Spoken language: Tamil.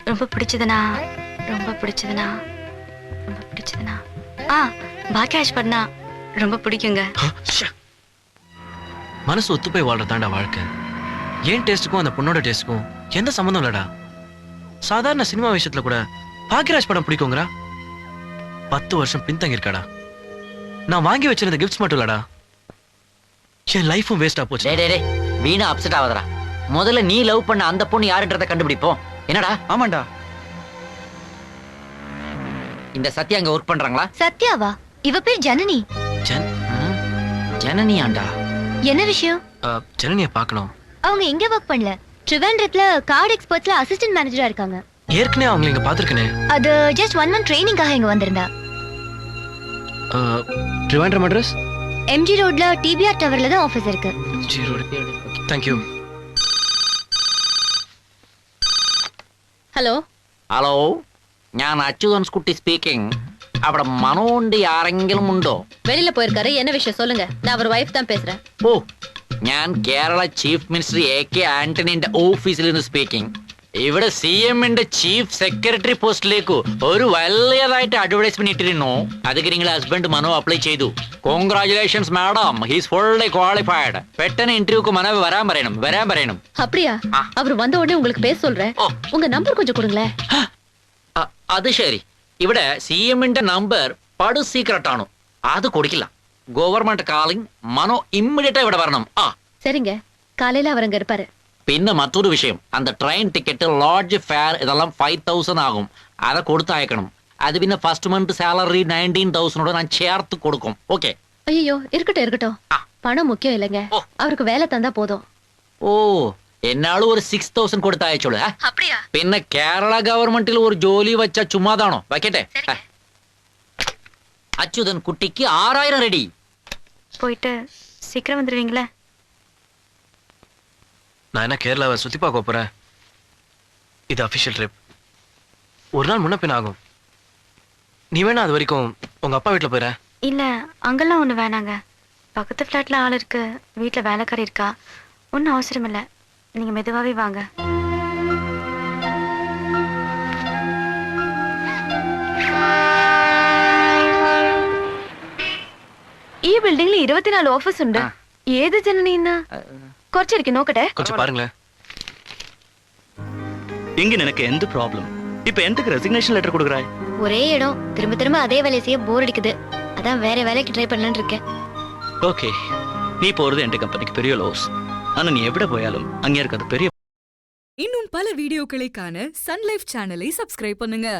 ரொம்ப பிடிச்சதுனா ரொம்ப பிடிச்சதுனா ரொம்ப பிடிச்சதுனா பாக்கியாஜ் பண்ணா ரொம்ப பிடிக்குங்க. மனசு ஒத்து போய் வாழ்றதாண்டா வாழ்க்கை. ஏன் டேஸ்ட்டுக்கும் அந்த பொண்ணோட டேஸ்ட்டுக்கும் எந்த சம்மந்தம் இல்லடா. சாதாரண சினிமா விஷயத்துல கூட பாக்கியராஜ் படம் பிடிக்குங்கிறா. 10 வருஷம் பின்தங்கி இருக்காடா. நான் வாங்கி வச்சிருந்த கிஃப்ட்ஸ் மட்டும் இல்லடா, என் லைஃபும் வேஸ்டா போச்சு. டேய் வீணா அப்செட் ஆகாதடா. முதல்ல நீ லவ் பண்ண அந்த பொண்ணு யாருன்றத கண்டுபிடிப்போம். என்னடா? ஆமாண்டா. இந்த சத்யா அங்க ஒர்க் பண்றாங்களா? சத்யாவா? இவ பேர் ஜனனி. ஜனனியாண்டா? என்ன விஷயம்? ஜனனியை பார்க்கணும். அவங்க இங்க ஒர்க் பண்ணல, ட்ரிவாண்ட்ரத்துல கார்டு எக்ஸ்பர்ட்ஸ்ல அசிஸ்டன்ட் மேனேஜரா இருக்காங்க. ஏற்கனவே அவங்களை இங்க பாத்துருக்கனே. அது ஜஸ்ட் 1 month ட்ரைனிங்காக இங்க வந்திருந்தா. ட்ரிவாண்ட்ரம் அட்ரஸ் MG ரோட்ல TBR டவர்ல தான் ஆபீஸ் இருக்கு. MG road. Thank you. Hello hello, ഞാൻ അച്യുതൻസ് കുട്ടി സ്പീക്കിംഗ്. അവിടെ മനോണ്ട് ആരെങ്കിലും ഉണ്ടോ? வெளியில போயிருக்காரு. என்ன விஷயம் சொல்லுங்க. நான் அவர் வைஃப் தான் பேசுறேன். ഓ, ഞാൻ കേരള ചീഫ് മിനിസ്റ്റർ AK ആന്റണിന്റെ ഓഫീസിൽ നിന്ന് സ്പീക്കിംഗ്. ഇവിടെ CMന്റെ ചീഫ് സെക്രട്ടറി പോസ്റ്റിലേക്ക് ഒരു വലിയതായിട്ട് അഡ്വർടൈസ്മെന്റ് ഇട്ടിരുന്നു. അതൊക്കെ നിങ്ങളുടെ ഹസ്ബൻഡ് മനോ അപ്ലൈ ചെയ്തു. Congratulations madam, he's fully qualified. പെട്ടെന്ന് ഇന്റർവ്യൂക്ക് മനോ വരാൻ പറയണം. அப்படியா? அவர் வந்த உடனே உங்களுக்கு பேச சொல்றேன். உங்க நம்பர் கொஞ்சம் கொடுங்களேன். അത് ശരി. ഇവിടെ CMന്റെ നമ്പർ പടു സീക്രട്ട് ആണ്, അത് കൊടുക്കില്ല. ഗവൺമെന്റ് കാളിംഗ്, മനോ ഇമ്മീഡിയറ്റ് ഇവിടെ വരണം. சரிங்க, காலையில அவர் அங்க இருப்பாரு. പിന്നെ മറ്റൊരു വിഷയം, அந்த ട്രെയിൻ ടിക്കറ്റ്, ലോഡ്ജ് ഫെയർ ഇതെല്ലാം 5000 ആകും. അത് കൊടുത്തയക്കണം. അത് പിന്നെ ഫസ്റ്റ് മന്ത് സാലറി 19,000 ഞാൻ ചേർത്ത് കൊടുക്കും. ഓക്കെ? ஐயோ, இருக்கட்டும். பணம் முக்கியம் இல்லைங்க, அவருக்கு வேலை தந்தா போதும். ഓ, എന്നാളും ഒരു 6000 കൊടുത്തയച്ചോളൂ. அப்படியா? പിന്നെ കേരള ഗവൺമെന്റിൽ ഒരു ജോലി വെച്ച ചുമ്മാതാണോ? വയ്ക്കട്ടെ. അച്യുതൻ കുട്ടിക്ക് 6000 ரெடி. போயிட்டு சீக்கிரம் வந்துருவீங்களா? நான் என்ன கேரளாவை சுத்தி பார்க்க போறேன்? இது அபிஷியல் ட்ரிப். ஒரு நாள் முன்ன பின் ஆகும். நீ வேணா அது வரைக்கும் உங்க அப்பா வீட்டுல போயிற. இல்ல, அங்கெல்லாம் ஒண்ணு வேணாங்க. பக்கத்து ஃபிளாட்ல ஆள் இருக்கு, வீட்டுல வேலைக்காரி இருக்கா. ஒன்னும் அவசரம் இல்ல, நீங்க மெதுவாவே வாங்க. ഈ ബിൽഡിംഗിൽ 24 ഓഫീസ് ഉണ്ട്. ഏത് ജനനിന്ന് കുറച്ചിരിക്കും നോക്കട്ടെ. கொஞ்சம் பாருங்களேன். இங்க எனக்கு எந்த ப்ராப்ளம்? இப்ப எதுக்கு ரெசிக்னேஷன் லெட்டர் கொடுக்கறாய்? ஒரே இடம், திரும்ப அதே வேலையை செய்ய போர் அடிக்குது. அதான் வேற வேலைக்கு ட்ரை பண்ணலாம்னு இருக்கேன். ஓகே, நீ போறது எந்த கம்பெனிக்கு பெரிய லாஸ். ஆனா நீ எവിടെ போயாலும் அங்க இருக்கிறது பெரிய. இன்னும் பல வீடியோக்களை காண சன் லைஃப் சேனலை சப்ஸ்கிரைப் பண்ணுங்க.